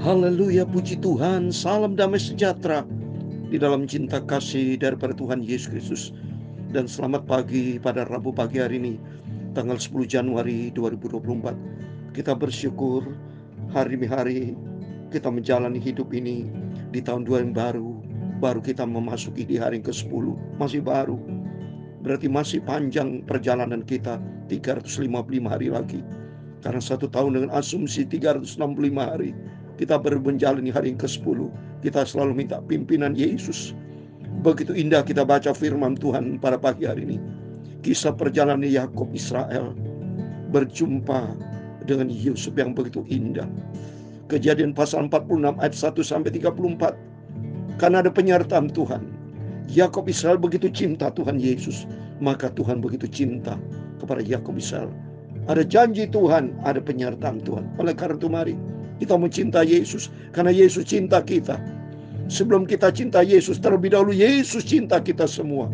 Haleluya, puji Tuhan. Salam damai sejahtera di dalam cinta kasih daripada Tuhan Yesus Kristus. Dan selamat pagi pada Rabu pagi hari ini, tanggal 10 Januari 2024. Kita bersyukur hari demi hari kita menjalani hidup ini di tahun 2 yang baru kita memasuki di hari ke-10. Masih baru, berarti masih panjang perjalanan kita, 355 hari lagi. Karena 1 tahun dengan asumsi 365 hari, kita baru menjalani hari yang ke-10. Kita selalu minta pimpinan Yesus. Begitu indah kita baca firman Tuhan pada pagi hari ini. Kisah perjalanan Yakub Israel berjumpa dengan Yusuf yang begitu indah. Kejadian pasal 46 ayat 1-34. Karena ada penyertaan Tuhan, Yakub Israel begitu cinta Tuhan Yesus, maka Tuhan begitu cinta kepada Yakub Israel. Ada janji Tuhan, ada penyertaan Tuhan. Oleh karena itu mari kita mencintai Yesus, karena Yesus cinta kita. Sebelum kita cinta Yesus, terlebih dahulu Yesus cinta kita semua.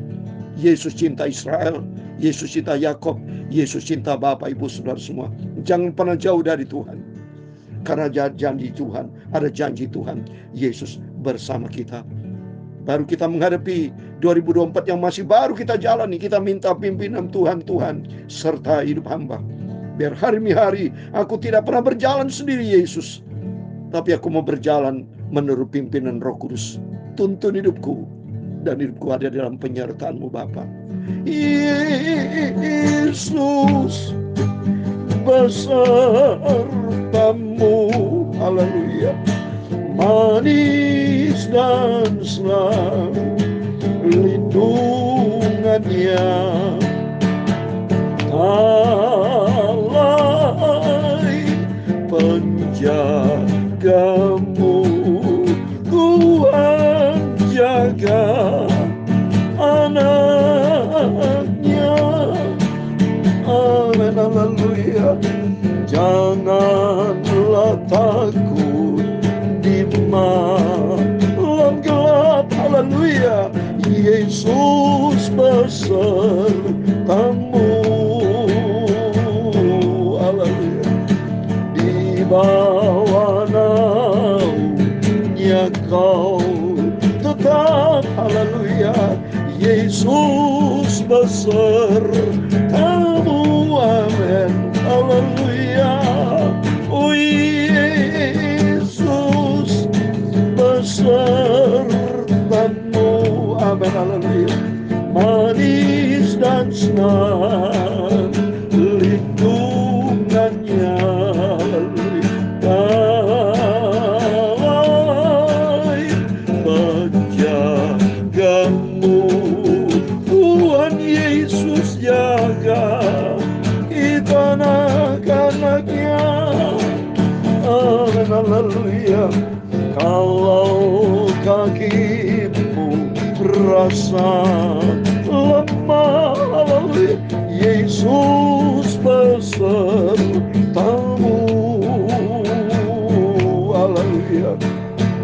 Yesus cinta Israel, Yesus cinta Yakub, Yesus cinta Bapak Ibu Saudara semua. Jangan pernah jauh dari Tuhan, karena janji Tuhan, ada janji Tuhan, Yesus bersama kita. Baru kita menghadapi 2024 yang masih baru kita jalani. Kita minta pimpinan Tuhan serta hidup hamba. Biar hari-hari aku tidak pernah berjalan sendiri Yesus, tapi aku mau berjalan menurut pimpinan Roh Kudus. Tuntun hidupku, dan hidupku ada dalam penyertaan-Mu Bapa. Yesus besertamu, haleluya, manis dan selalu lindungannya. Alai penjagamu, Tuhan jaga anaknya. Amin, haleluya. Janganlah takut di malam gelap, haleluya. Yesus besertamu, haleluya. Di bawah naungnya kau tetap, haleluya. Yesus besertamu, amin, haleluya. Oh Yesus besertamu, amin, haleluya. Manis dan senang lindungannya, haleluya. Damai penjagamu, Tuhan Yesus jaga kita anak-anaknya, amin, haleluya. Kalau kakimu berasa lemah, haleluya, Yesus besertamu, haleluya.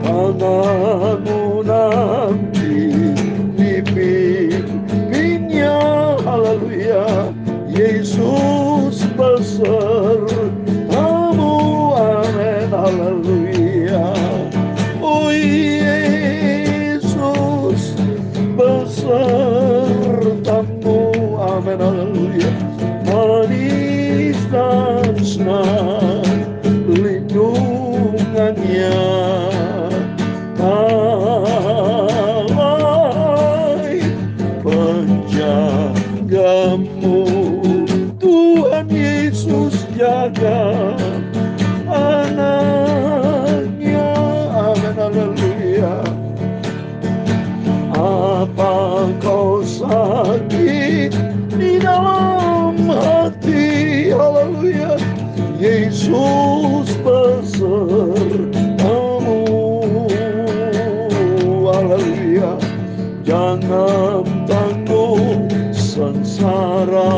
Tanganmu nanti dipimpinnya, haleluya. Yesus besertamu, amin, haleluya. Oh Yesus besertamu, amin, haleluya. Manis dan senang lindungannya. Alai penjagamu, Tuhan Yesus jaga anaknya, amin, haleluya. Apa kau sakit di dalam hati, haleluya. Yesus besertamu, haleluya. Jangan tanggung sengsara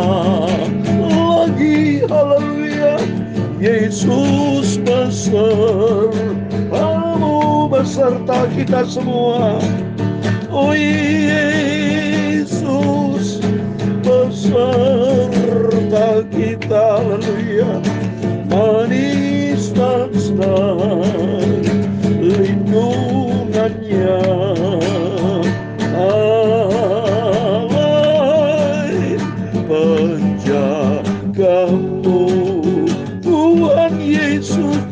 lagi, haleluya. Yesus besertamu, beserta kita semua. Oh Yesus beserta kita, haleluya. Manis dan senang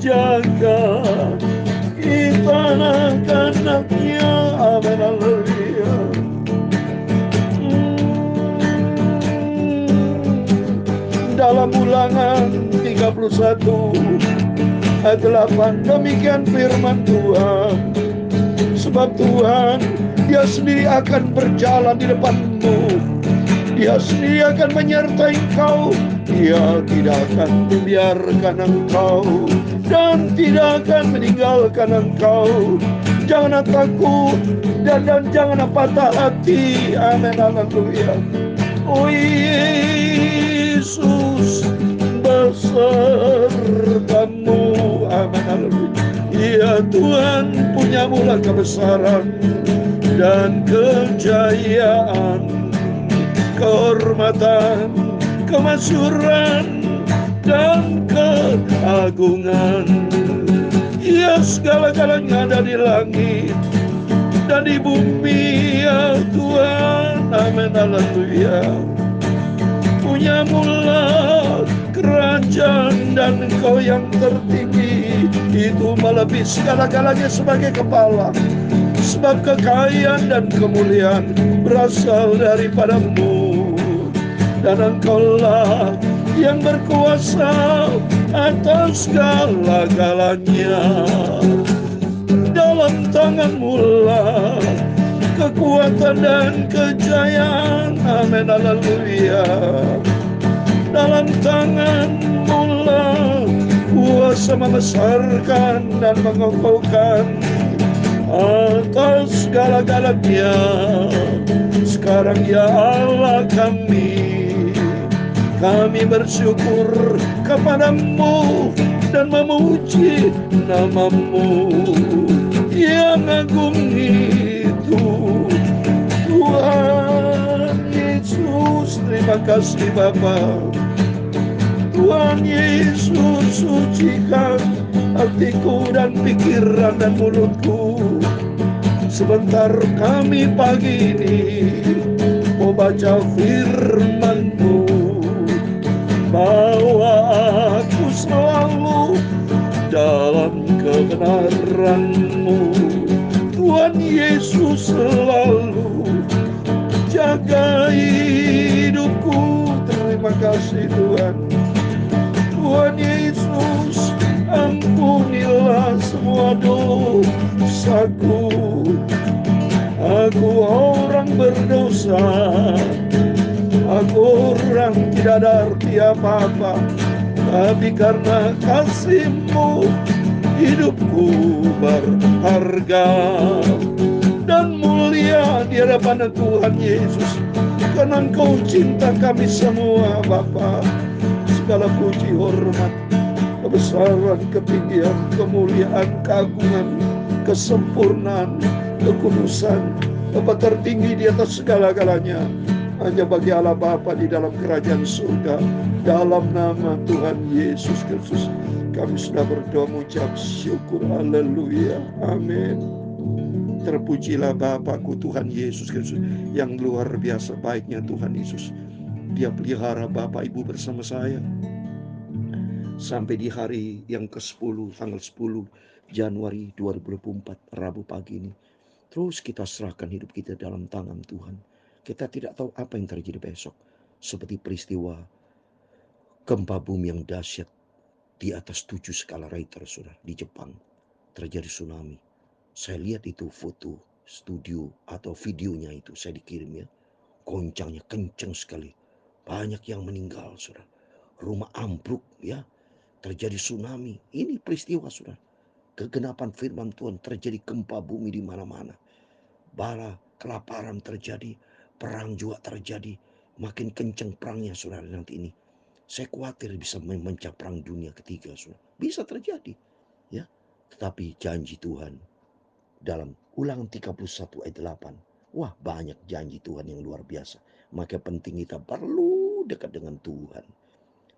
jaga kita anak-anaknya. Amin, haleluya. Dalam Ulangan 31 ayat 8, demikian firman Tuhan. Sebab Tuhan, Dia sendiri akan berjalan di depanmu, Dia sendiri akan menyertai engkau. Dia tidak akan membiarkan engkau dan tidak akan meninggalkan engkau. Janganlah takut dan janganlah patah hati. Amin, haleluya. Oh Yesus besertamu. Amin, haleluya. Ya Tuhan, punya mula kebesaran dan kejayaan, kehormatan, kemasyhuran, dan keagungan. Ya segala-galanya ada di langit dan di bumi, ya Tuhan. Amin, haleluya. Punya mula kerajaan dan Engkau yang tertinggi, itu melebihi segala-galanya sebagai kepala. Sebab kekayaan dan kemuliaan berasal daripadamu, dan Engkaulah yang berkuasa atas segala-galanya. Dalam tangan-Mu lah kekuatan dan kejayaan. Amin, haleluya. Dalam tangan-Mu lah kuasa membesarkan dan mengokohkan atas segala-galanya. Sekarang ya Allah kami bersyukur kepadamu dan memuji nama-Mu yang agung itu. Tuhan Yesus, terima kasih Bapa. Tuhan Yesus, sucikan hatiku dan pikiran dan mulutku. Sebentar kami pagi ini mau baca firman-Mu, bawa aku selalu dalam kebenaran-Mu. Tuhan Yesus selalu jaga hidupku. Terima kasih Tuhan. Tuhan Yesus, ampunilah semua dosaku. Aku orang berdosa, aku orang tidak ada arti apa-apa, tapi karena kasih-Mu hidupku berharga dan mulia di hadapan Tuhan Yesus. Karena Engkau cinta kami semua Bapa. Segala puji, hormat, kebesaran, ketinggian, kemuliaan, keagungan, kesempurnaan, kekudusan, Bapa tertinggi di atas segala-galanya hanya bagi Allah Bapa di dalam kerajaan surga. Dalam nama Tuhan Yesus Kristus kami sudah berdoa mengucap syukur. Haleluya, amin. Terpujilah Bapakku Tuhan Yesus Kristus yang luar biasa baiknya Tuhan Yesus. Dia pelihara Bapak Ibu bersama saya sampai di hari yang ke-10, tanggal 10 Januari 2024, Rabu pagi ini. Terus kita serahkan hidup kita dalam tangan Tuhan. Kita tidak tahu apa yang terjadi besok. Seperti peristiwa gempa bumi yang dahsyat di atas 7 skala Richter, saudara, di Jepang. Terjadi tsunami. Saya lihat itu foto studio atau videonya itu saya dikirim ya. Goncangnya kencang sekali. Banyak yang meninggal, saudara. Rumah ambruk ya. Terjadi tsunami. Ini peristiwa, saudara. Kegenapan firman Tuhan, terjadi gempa bumi di mana-mana. Bala, kelaparan terjadi, perang juga terjadi. Makin kencang perangnya, saudara, nanti ini. Saya khawatir bisa memecah perang dunia ketiga, saudara. Bisa terjadi, ya. Tetapi janji Tuhan dalam Ulangan 31 ayat 8. Wah, banyak janji Tuhan yang luar biasa. Maka penting kita perlu dekat dengan Tuhan.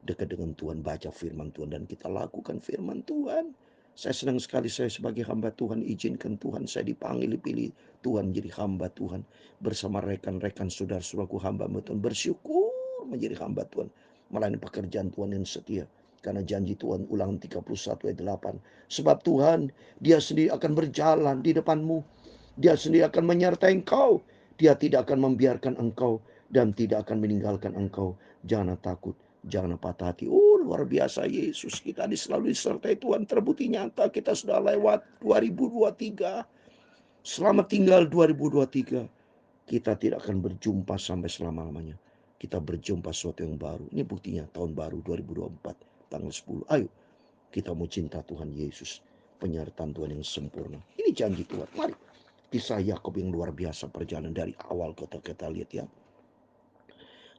Dekat dengan Tuhan, baca firman Tuhan, dan kita lakukan firman Tuhan. Saya senang sekali saya sebagai hamba Tuhan, izinkan Tuhan saya dipanggil, dipilih Tuhan jadi hamba Tuhan. Bersama rekan-rekan saudara-saudaraku hamba Tuhan, bersyukur menjadi hamba Tuhan. Melayani pekerjaan Tuhan yang setia. Karena janji Tuhan, Ulangan 31 ayat 8. Sebab Tuhan, Dia sendiri akan berjalan di depanmu. Dia sendiri akan menyertai engkau. Dia tidak akan membiarkan engkau dan tidak akan meninggalkan engkau. Jangan takut, jangan patah hati. Oh, luar biasa Yesus. Kita selalu disertai Tuhan. Terbukti nyata kita sudah lewat 2023. Selamat tinggal 2023. Kita tidak akan berjumpa sampai selama-lamanya. Kita berjumpa sesuatu yang baru. Ini buktinya tahun baru 2024 tanggal 10. Ayo kita mau cinta Tuhan Yesus, penyertaan Tuhan yang sempurna. Ini janji Tuhan. Mari kisah Yakub yang luar biasa, perjalanan dari awal kita lihat ya.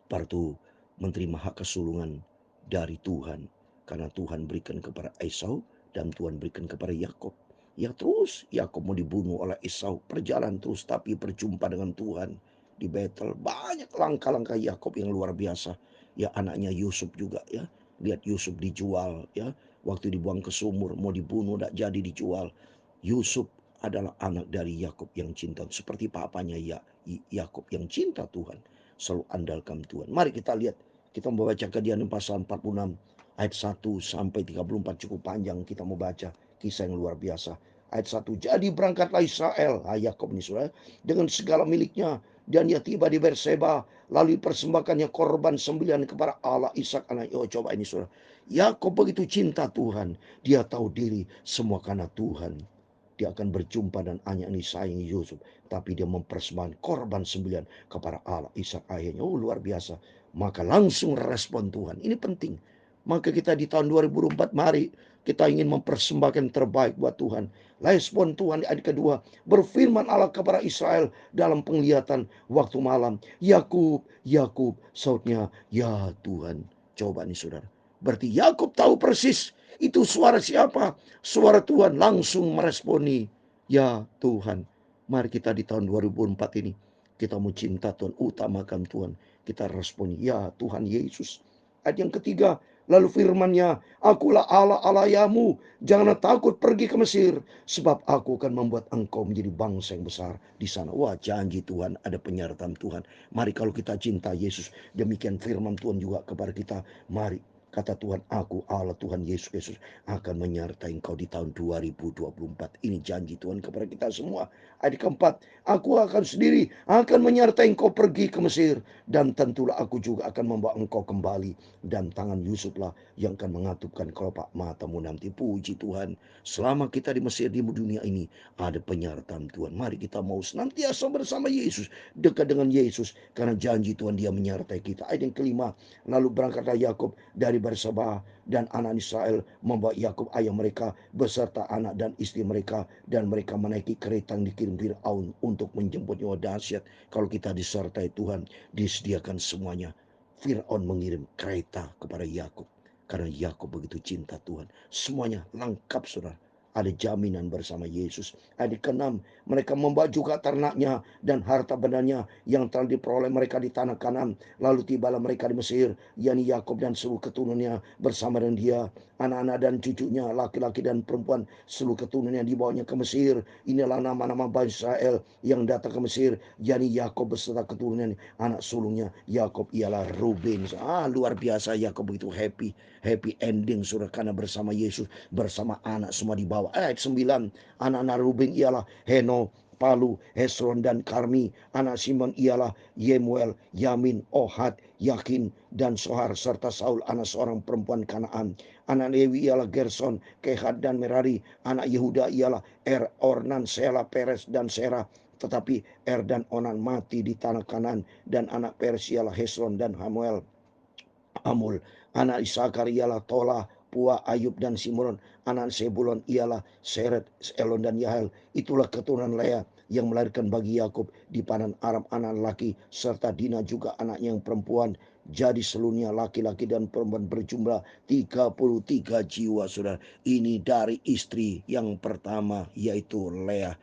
Partu menerima hak kesulungan dari Tuhan karena Tuhan berikan kepada Esau dan Tuhan berikan kepada Yakub. Ya terus Yakub mau dibunuh oleh Esau, perjalanan terus tapi berjumpa dengan Tuhan di Betel. Banyak langkah-langkah Yakub yang luar biasa. Ya anaknya Yusuf juga ya. Lihat Yusuf dijual ya. Waktu dibuang ke sumur mau dibunuh, tidak jadi dijual. Yusuf adalah anak dari Yakub yang cinta seperti papanya Yakub yang cinta Tuhan, selalu andalkan Tuhan. Mari kita lihat, kita mau baca Kejadian pasal 46 ayat 1 sampai 34, cukup panjang kita mau baca kisah yang luar biasa. Ayat 1, jadi berangkatlah Israel, Yakub ini saudara, dengan segala miliknya, dan ia tiba di Berseba, lalu persembahkannya korban sembelihan kepada Allah Ishak anak. Oh coba ini saudara, Yakub begitu cinta Tuhan, dia tahu diri semua karena Tuhan. Dia akan berjumpa dan hanya ini sayang Yusuf, tapi dia mempersembahkan korban sembilan kepada Allah Ishak ayahnya. Oh luar biasa. Maka langsung respon Tuhan. Ini penting. Maka kita di tahun 2004 mari kita ingin mempersembahkan terbaik buat Tuhan. Respon Tuhan ayat kedua, berfirman Allah kepada Israel dalam penglihatan waktu malam, Yakub, Yakub, sautnya, ya Tuhan. Coba nih saudara. Berarti Yakub tahu persis itu suara siapa? Suara Tuhan, langsung meresponi, ya Tuhan. Mari kita di tahun 2004 ini, kita mau cinta Tuhan, utamakan Tuhan. Kita responi, ya Tuhan Yesus. Ayat yang ketiga, lalu firman-Nya, akulah Allah Allahmu, janganlah takut pergi ke Mesir, sebab aku akan membuat engkau menjadi bangsa yang besar di sana. Wah, janji Tuhan, ada penyertaan Tuhan. Mari kalau kita cinta Yesus, demikian firman Tuhan juga kepada kita. Mari, kata Tuhan, aku Allah Tuhan Yesus Kristus akan menyertai engkau di tahun 2024. Ini janji Tuhan kepada kita semua. Ayat keempat, aku akan sendiri akan menyertai engkau pergi ke Mesir, dan tentulah aku juga akan membawa engkau kembali, dan tangan Yusuflah yang akan mengatupkan kelopak matamu nanti. Puji Tuhan, selama kita di Mesir, di dunia ini ada penyertaan Tuhan. Mari kita mau senantiasa bersama Yesus, dekat dengan Yesus, karena janji Tuhan dia menyertai kita. Ayat yang kelima, lalu berangkatlah Yakub dari Berseba, dan anak Israel membawa Yakub ayah mereka beserta anak dan istri mereka, dan mereka menaiki kereta yang dikirim Firaun untuk menjemputnya. Dahsyat kalau kita disertai Tuhan, disediakan semuanya. Firaun mengirim kereta kepada Yakub karena Yakub begitu cinta Tuhan. Semuanya lengkap saudara. Ada jaminan bersama Yesus. Ayat ke-6, mereka membawa juga ternaknya dan harta bendanya yang telah diperoleh mereka di tanah Kanaan. Lalu tibalah mereka di Mesir, yakni Yakub dan seluruh keturunannya bersama dengan dia, anak-anak dan cucunya, laki-laki dan perempuan, seluruh keturunannya dibawanya ke Mesir. Inilah nama-nama bangsa Israel yang datang ke Mesir, yakni Yakub beserta keturunan anak sulungnya. Yakub ialah Ruben. Luar biasa, Yakub begitu happy ending saudara, karena bersama Yesus, bersama anak semua dibawa. Ayat 9, anak-anak Ruben ialah Heno, Palu, Hesron dan Karmi. Anak Simon ialah Yemuel, Yamin, Ohad, Yakin dan Sohar, serta Saul anak seorang perempuan Kanaan. Anak Lewi ialah Gerson, Kehat dan Merari. Anak Yehuda ialah Ornan, Sela, Peres dan Serah. Tetapi dan Onan mati di tanah Kanaan, dan anak Peres ialah Hesron dan Amul. Anak Isakar ialah Tola, Pua, Ayub dan Simron. Anak Sebulon ialah Seret, Elon dan Yahel. Itulah keturunan Lea yang melahirkan bagi Yakub di padan Aram anak laki, serta Dina juga anaknya yang perempuan. Jadi seluruhnya laki-laki dan perempuan berjumlah 33 jiwa saudara. Ini dari istri yang pertama yaitu Lea.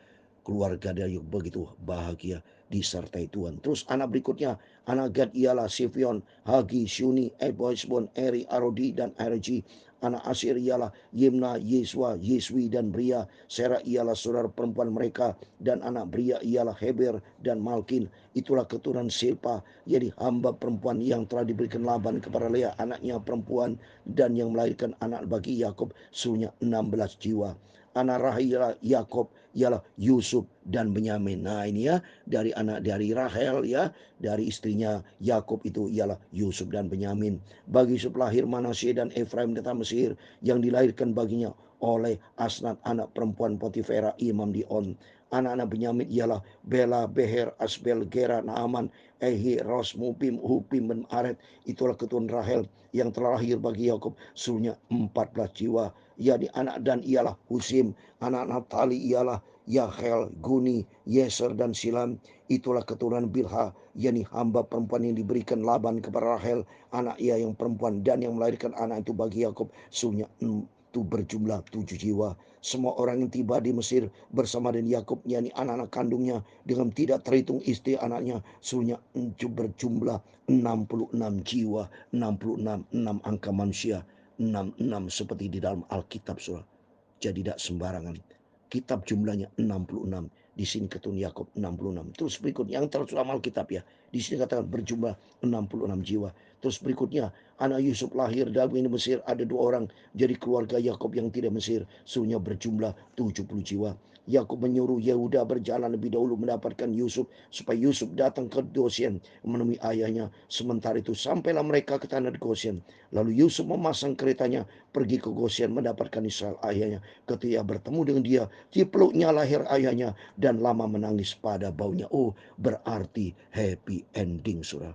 Keluarga dari begitu bahagia. disertai Tuhan. Terus anak berikutnya, anak Gad ialah Sifion, Hagi, Syuni, Eboisbon, Eri, Arodi, dan Arji. Anak Asir ialah Yimna, Yeswa, Yeswi, dan Bria. Sera ialah saudara perempuan mereka, dan anak Bria ialah Heber dan Malkin. Itulah keturunan Silpa, jadi hamba perempuan yang telah diberikan Laban kepada Lea anaknya perempuan, dan yang melahirkan anak bagi Yakob seluruhnya 16 jiwa. Anak Rahel Yakob ialah Yusuf dan Benyamin. Nah ini ya, dari anak dari Rahel ya, dari istrinya Yakob itu ialah Yusuf dan Benyamin. Bagi Yusuf lahir Manasye dan Efraim di tanah Mesir, yang dilahirkan baginya oleh Asnat anak perempuan Potifera imam di On. Anak-anak Benyamin ialah Bela, Beher, Asbel, Gera, Naaman, Ehi, Ros, Mupim, Hupim, dan Aret. Itulah keturunan Rahel yang telah lahir bagi Yakob seluruhnya 14 jiwa. Yakni anak Dan ialah Husim, anak Naftali ialah Yahel, Guni, Yeser, dan Silam. Itulah keturunan Bilha, yakni hamba perempuan yang diberikan Laban kepada Rahel anak ia yang perempuan, dan yang melahirkan anak itu bagi Yakob seluruhnya itu berjumlah 7 jiwa. Semua orang yang tiba di Mesir bersama dengan Yakob, yakni anak-anak kandungnya, dengan tidak terhitung istri anaknya, seluruhnya berjumlah 66 jiwa. 66, 6 angka manusia, 66 seperti di dalam Alkitab, saudara. Jadi tidak sembarangan. Kitab jumlahnya 66. Di sini keturunan Yakob 66. Terus berikutnya yang tertulis dalam Alkitab ya. Di sini katakan berjumlah 66 jiwa. Terus berikutnya anak Yusuf lahir dalam Mesir, ada 2 orang. Jadi keluarga Yakob yang tidak Mesir seluruhnya berjumlah 70 jiwa. Yakub menyuruh Yehuda berjalan lebih dahulu mendapatkan Yusuf, supaya Yusuf datang ke Goshen menemui ayahnya. Sementara itu sampailah mereka ke tanah Goshen. Lalu Yusuf memasang keretanya pergi ke Goshen mendapatkan Israel ayahnya. Ketika bertemu dengan dia, dipeluknya lahir ayahnya dan lama menangis pada baunya. Oh, berarti happy ending, saudara.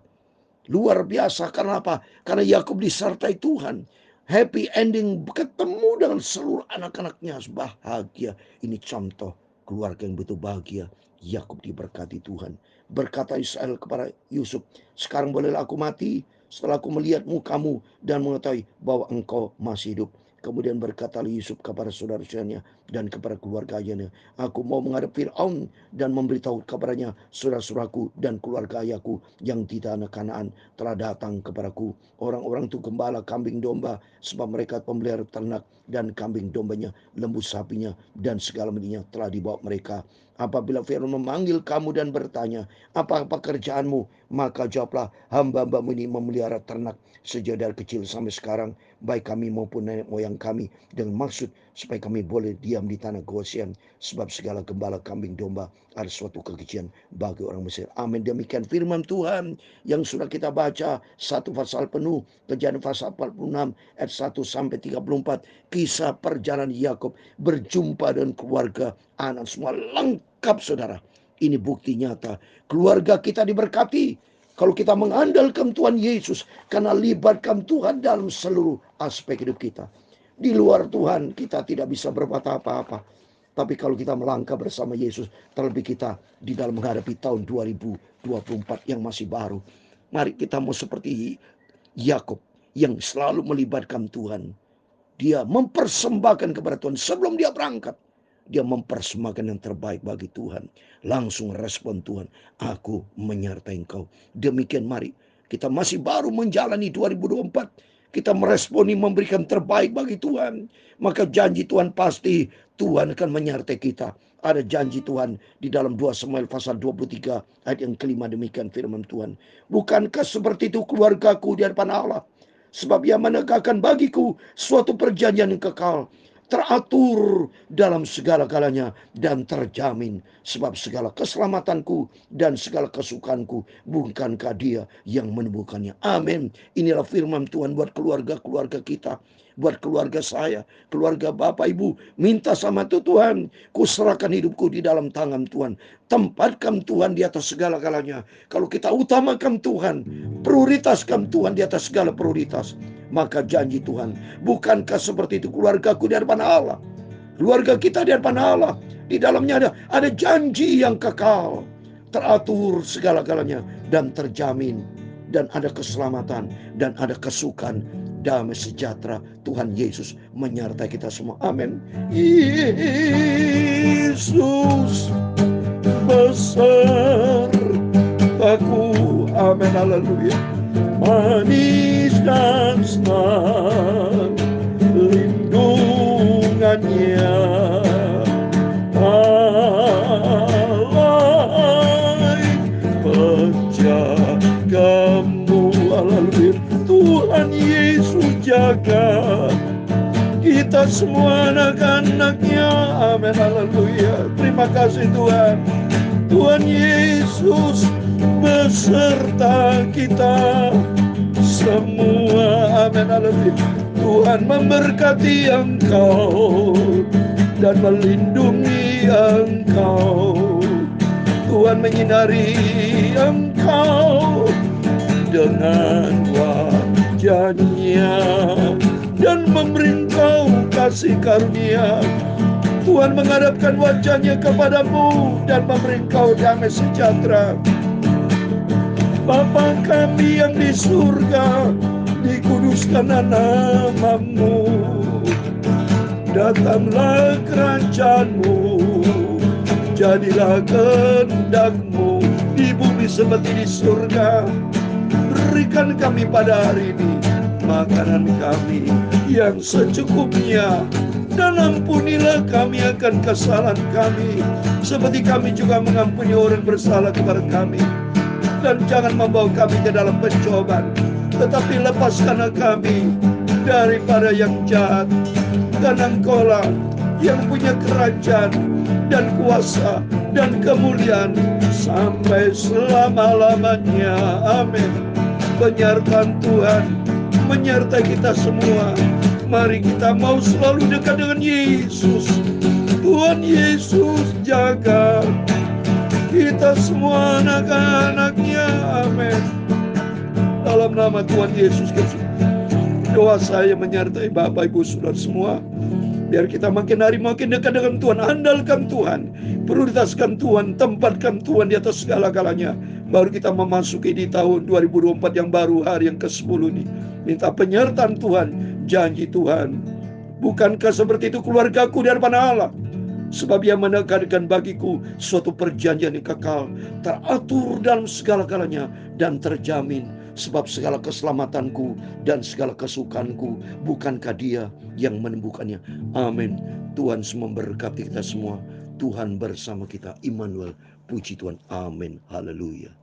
Luar biasa. Karena apa? Karena Yakub disertai Tuhan. Happy ending, ketemu dengan seluruh anak-anaknya, bahagia. Ini contoh keluarga yang betul bahagia. Yakub diberkati Tuhan. Berkata Israel kepada Yusuf, sekarang bolehlah aku mati setelah aku melihat mukamu dan mengetahui bahwa engkau masih hidup. Kemudian berkata Yusuf kepada saudara-saudaranya dan kepada keluarga ayahnya, aku mau menghadap Fir'aun dan memberitahu kepadanya, saudara-saudaraku dan keluarga ayahku yang di tanah Kanaan telah datang kepadaku. Orang-orang itu gembala kambing domba, sebab mereka pemelihara ternak, dan kambing dombanya, lembu sapinya, dan segala macamnya telah dibawa mereka. Apabila Firaun memanggil kamu dan bertanya, apa pekerjaanmu? Maka jawablah, hamba-hambamu ini memelihara ternak sejak dari kecil sampai sekarang, baik kami maupun nenek moyang kami, dengan maksud supaya kami boleh diam di tanah Goshen, sebab segala gembala kambing domba ada suatu kekejian bagi orang Mesir. Amin. Demikian firman Tuhan yang sudah kita baca, 1 pasal penuh, Kejadian pasal 46 ayat 1 sampai 34. Kisah perjalanan Yakub berjumpa dengan keluarga, anak semua lengkap, saudara. Ini bukti nyata keluarga kita diberkati kalau kita mengandalkan Tuhan Yesus, karena libatkan Tuhan dalam seluruh aspek hidup kita. Di luar Tuhan kita tidak bisa berbuat apa-apa. Tapi kalau kita melangkah bersama Yesus, terlebih kita di dalam menghadapi tahun 2024 yang masih baru, mari kita mau seperti Yakub yang selalu melibatkan Tuhan. Dia mempersembahkan kepada Tuhan sebelum dia berangkat. Dia mempersembahkan yang terbaik bagi Tuhan. Langsung respon Tuhan, aku menyertai engkau. Demikian mari, kita masih baru menjalani 2024. Kita meresponi memberikan terbaik bagi Tuhan. Maka janji Tuhan pasti Tuhan akan menyertai kita. Ada janji Tuhan di dalam 2 Samuel pasal 23 ayat yang kelima, demikian firman Tuhan. Bukankah seperti itu keluargaku di hadapan Allah? Sebab ia menegakkan bagiku suatu perjanjian yang kekal, teratur dalam segala-galanya dan terjamin. Sebab segala keselamatanku dan segala kesukaanku, bukankah dia yang menemukannya. Amin. Inilah firman Tuhan buat keluarga-keluarga kita, buat keluarga saya, keluarga Bapak Ibu. Minta sama Tuhan, ku serahkan hidupku di dalam tangan Tuhan. Tempatkan Tuhan di atas segala-galanya. Kalau kita utamakan Tuhan, prioritaskan Tuhan di atas segala prioritas, maka janji Tuhan, bukankah seperti itu keluargaku di hadapan Allah? Keluarga kita di hadapan Allah, di dalamnya ada janji yang kekal, teratur segala-galanya dan terjamin, dan ada keselamatan dan ada kesukaan, damai sejahtera. Tuhan Yesus menyertai kita semua. Amin. Yesus besar jiwaku. Amin, haleluya. Manis dan senang lindungannya, alai penjagamu. Haleluya. Tuhan Yesus jaga kita semua anak-anaknya. Amin, haleluya. Terima kasih Tuhan. Tuhan Yesus beserta kita semua. Amin, haleluya. Tuhan memberkati engkau dan melindungi engkau. Tuhan menyinari engkau dengan wajah-Nya dan memberi engkau kasih karunia. Tuhan menghadapkan wajah-Nya kepadamu dan memberi engkau damai sejahtera. Bapa kami yang di surga, dikuduskanlah namamu. Datanglah kerajaan-Mu, jadilah kehendak-Mu di bumi seperti di surga. Berikan kami pada hari ini makanan kami yang secukupnya, dan ampunilah kami akan kesalahan kami, seperti kami juga mengampuni orang bersalah kepada kami. Dan jangan membawa kami ke dalam pencobaan, tetapi lepaskanlah kami daripada yang jahat. Dan Engkau-lah yang punya kerajaan dan kuasa dan kemuliaan sampai selama-lamanya. Amin. Penyertaan Tuhan menyertai kita semua. Mari kita mau selalu dekat dengan Yesus. Tuhan Yesus jaga kita semua anak-anaknya. Amin. Dalam nama Tuhan Yesus Kristus, doa saya menyertai Bapak Ibu Saudara semua. Biar kita makin hari makin dekat dengan Tuhan. Andalkan Tuhan, prioritaskan Tuhan, tempatkan Tuhan di atas segala-galanya. Baru kita memasuki di tahun 2024 yang baru, hari yang ke-10 ini. Minta penyertaan Tuhan, janji Tuhan. Bukankah seperti itu keluargaku di hadapan Allah? Sebab Ia menegadkan bagiku suatu perjanjian yang kekal, teratur dalam segala-galanya dan terjamin. Sebab segala keselamatanku dan segala kesukaanku, bukankah Dia yang menemukannya. Amin. Tuhan memberkati kita semua. Tuhan bersama kita. Immanuel. Puji Tuhan. Amin. Haleluya.